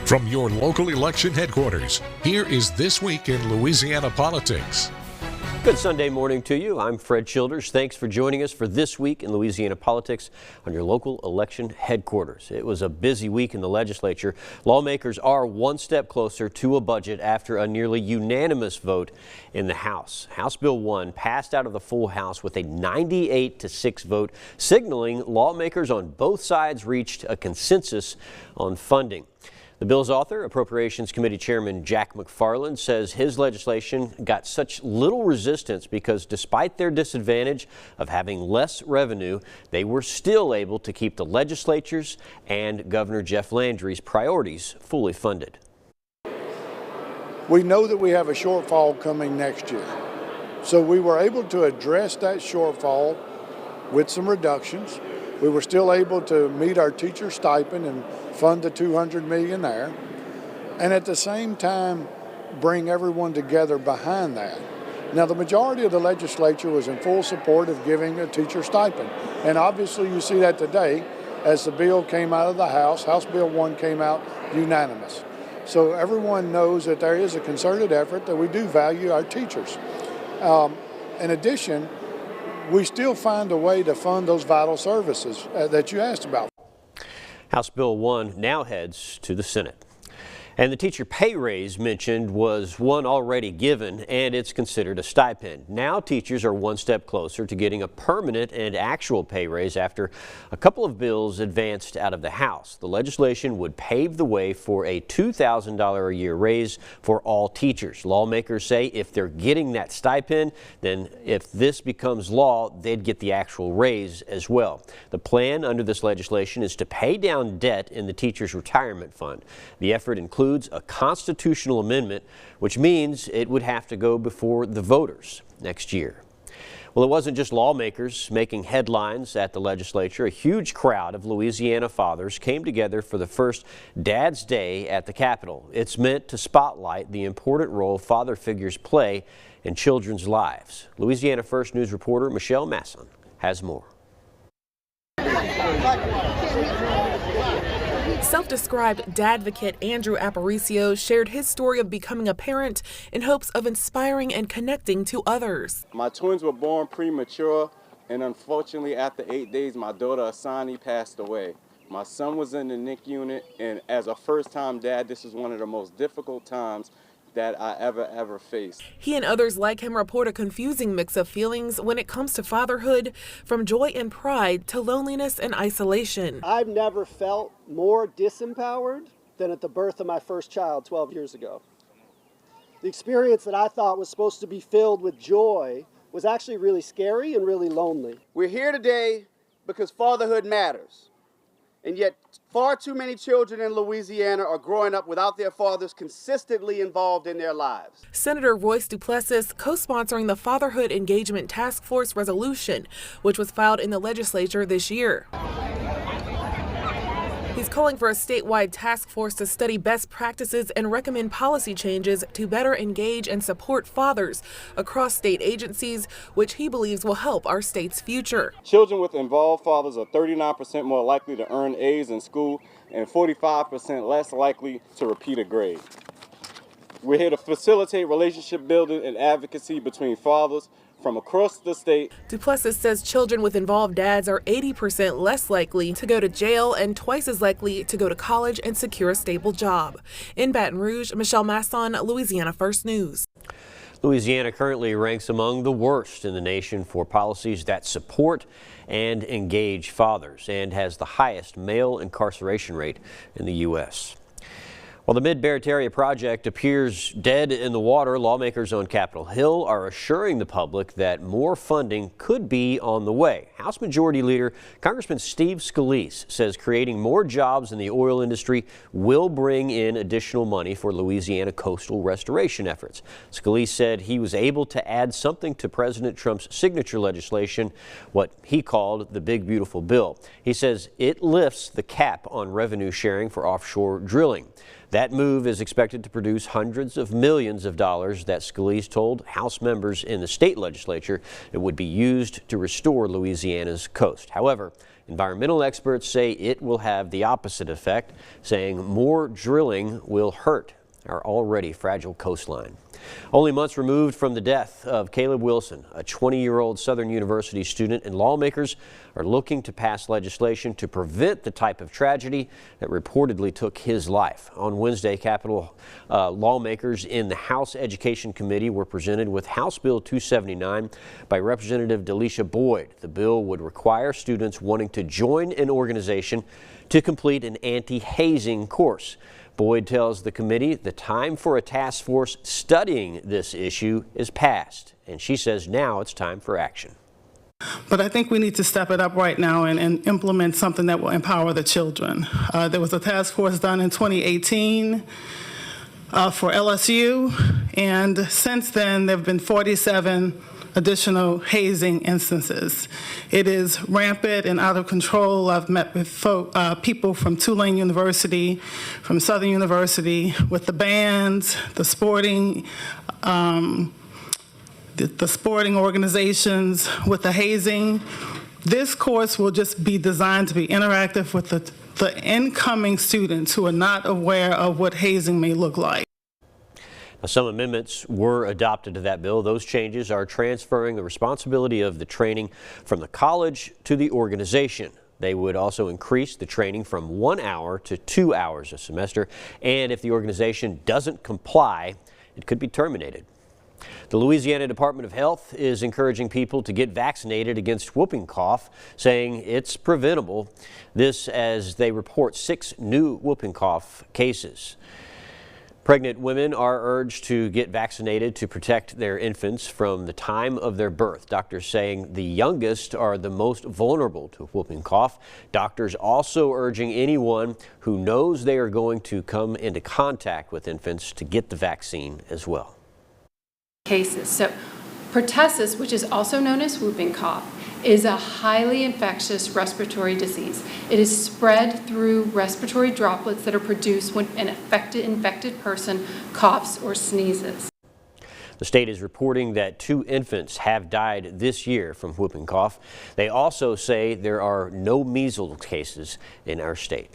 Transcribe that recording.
From your local election headquarters, here is This Week in Louisiana Politics. Good Sunday morning to you. I'm Fred Childers. Thanks for joining us for This Week in Louisiana Politics on your local election headquarters. It was a busy week in the legislature. Lawmakers are one step closer to a budget after a nearly unanimous vote in the House. House Bill 1 passed out of the full House with a 98-6 vote, signaling lawmakers on both sides reached a consensus on funding. The bill's author, Appropriations Committee Chairman Jack McFarland, says his legislation got such little resistance because despite their disadvantage of having less revenue, they were still able to keep the legislature's and Governor Jeff Landry's priorities fully funded. We know that we have a shortfall coming next year. So we were able to address that shortfall with some reductions. We were still able to meet our teacher stipend and fund the $200 million there, and at the same time bring everyone together behind that. Now, the majority of the legislature was in full support of giving a teacher stipend, and obviously you see that today as the bill came out of the House. House Bill 1 came out unanimous. So everyone knows that there is a concerted effort that we do value our teachers. In addition, we still find a way to fund those vital services that you asked about. House Bill 1 now heads to the Senate. And the teacher pay raise mentioned was one already given, and it's considered a stipend. Now teachers are one step closer to getting a permanent and actual pay raise after a couple of bills advanced out of the House. The legislation would pave the way for a $2,000 a year raise for all teachers. Lawmakers say if they're getting that stipend, then if this becomes law, they'd get the actual raise as well. The plan under this legislation is to pay down debt in the teachers' retirement fund. The effort includes a constitutional amendment, which means it would have to go before the voters next year. Well, it wasn't just lawmakers making headlines at the legislature. A huge crowd of Louisiana fathers came together for the first Dad's Day at the Capitol. It's meant to spotlight the important role father figures play in children's lives. Louisiana First News reporter Michelle Masson has more. Self-described dadvocate Andrew Aparicio shared his story of becoming a parent in hopes of inspiring and connecting to others. My twins were born premature, and unfortunately after 8 days my daughter Asani passed away. My son was in the NICU unit, and as a first-time dad, this is one of the most difficult times that I ever faced. He and others like him report a confusing mix of feelings when it comes to fatherhood, from joy and pride to loneliness and isolation. I've never felt more disempowered than at the birth of my first child 12 years ago. The experience that I thought was supposed to be filled with joy was actually really scary and really lonely. We're here today because fatherhood matters. And yet far too many children in Louisiana are growing up without their fathers consistently involved in their lives. Senator Royce Duplessis co-sponsoring the Fatherhood Engagement Task Force resolution, which was filed in the legislature this year. He's calling for a statewide task force to study best practices and recommend policy changes to better engage and support fathers across state agencies, which he believes will help our state's future. Children with involved fathers are 39% more likely to earn A's in school and 45% less likely to repeat a grade. We're here to facilitate relationship building and advocacy between fathers from across the state. Duplessis says children with involved dads are 80% less likely to go to jail and twice as likely to go to college and secure a stable job. In Baton Rouge, Michelle Masson, Louisiana First News. Louisiana currently ranks among the worst in the nation for policies that support and engage fathers and has the highest male incarceration rate in the U.S. While the Mid-Barrett project appears dead in the water, lawmakers on Capitol Hill are assuring the public that more funding could be on the way. House Majority Leader Congressman Steve Scalise says creating more jobs in the oil industry will bring in additional money for Louisiana coastal restoration efforts. Scalise said he was able to add something to President Trump's signature legislation, what he called the Big Beautiful Bill. He says it lifts the cap on revenue sharing for offshore drilling. That move is expected to produce hundreds of millions of dollars that Scalise told House members in the state legislature it would be used to restore Louisiana's coast. However, environmental experts say it will have the opposite effect, saying more drilling will hurt our already fragile coastline. Only months removed from the death of Caleb Wilson, a 20-year-old Southern University student, and lawmakers are looking to pass legislation to prevent the type of tragedy that reportedly took his life. On Wednesday, Capitol lawmakers in the House Education Committee were presented with House Bill 279 by Representative Delisha Boyd. The bill would require students wanting to join an organization to complete an anti-hazing course. Boyd tells the committee the time for a task force studying this issue is past, and she says now it's time for action. But I think we need to step it up right now and implement something that will empower the children. There was a task force done in 2018 for LSU, and since then there have been 47 additional hazing instances. It is rampant and out of control. I've met with people from Tulane University, from Southern University, with the bands, the sporting organizations, with the hazing. This course will just be designed to be interactive with the incoming students who are not aware of what hazing may look like. Now, some amendments were adopted to that bill. Those changes are transferring the responsibility of the training from the college to the organization. They would also increase the training from 1 hour to 2 hours a semester, and if the organization doesn't comply, it could be terminated. The Louisiana Department of Health is encouraging people to get vaccinated against whooping cough, saying it's preventable. This as they report 6 new whooping cough cases. Pregnant women are urged to get vaccinated to protect their infants from the time of their birth. Doctors saying the youngest are the most vulnerable to whooping cough. Doctors also urging anyone who knows they are going to come into contact with infants to get the vaccine as well. Cases. So pertussis, which is also known as whooping cough, is a highly infectious respiratory disease. It is spread through respiratory droplets that are produced when an infected person coughs or sneezes. The state is reporting that 2 infants have died this year from whooping cough. They also say there are no measles cases in our state.